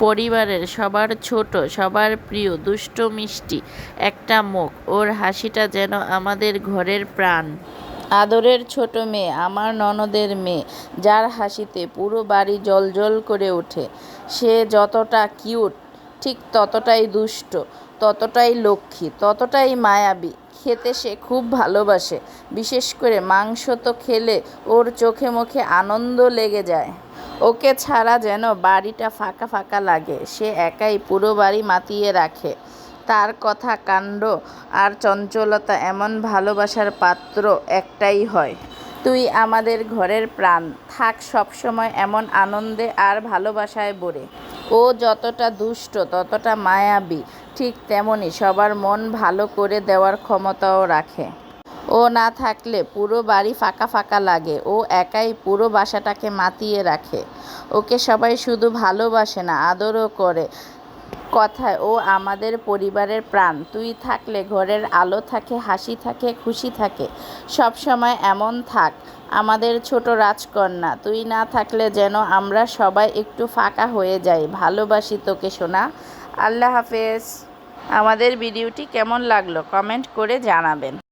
পরিবারের সবার ছোট, সবার প্রিয়, দুষ্ট মিষ্টি একটা মুখ। ওর হাসিটা যেন আমাদের ঘরের প্রাণ। আদরের ছোট মেয়ে, আমার ননদের মেয়ে, যার হাসিতে পুরো বাড়ি জ্বলজ্বল করে ওঠে। সে যতটা কিউট, ঠিক ততটাই দুষ্ট, ততটাই লক্ষ্মী, ততটাই মায়াবী। খেতে সে খুব ভালোবাসে, বিশেষ করে মাংস তো খেলে ওর চোখে মুখে আনন্দ লেগে যায়। ওকে ছাড়া যেন বাড়িটা ফাঁকা ফাঁকা লাগে। সে একাই পুরো বাড়ি মাতিয়ে রাখে। তার কথা, কাণ্ড আর চঞ্চলতা এমন ভালোবাসার পাত্র একটাই হয়। তুই আমাদের ঘরের প্রাণ, থাক সবসময় এমন আনন্দে আর ভালোবাসায় ভরে। ও যতটা দুষ্ট, ততটা মায়াবী, ঠিক তেমনি সবার মন ভালো করে দেওয়ার ক্ষমতাও রাখে। ও না থাকলে পুরো বাড়ি ফাঁকা ফাঁকা লাগে। ও একাই পুরো বাসাটাকে মাতিয়ে রাখে। ওকে সবাই শুধু ভালোবাসে না, আদরও করে। কথায় ও আমাদের পরিবারের প্রাণ। তুই থাকলে ঘরের আলো থাকে, হাসি থাকে, খুশি থাকে। সব সময় এমন থাক আমাদের ছোট রাজকন্যা। তুই না থাকলে যেন আমরা সবাই একটু ফাঁকা হয়ে যাই। ভালোবাসি তোকে সোনা। আল্লাহ হাফেজ। আমাদের ভিডিওটি কেমন লাগলো কমেন্ট করে জানাবেন।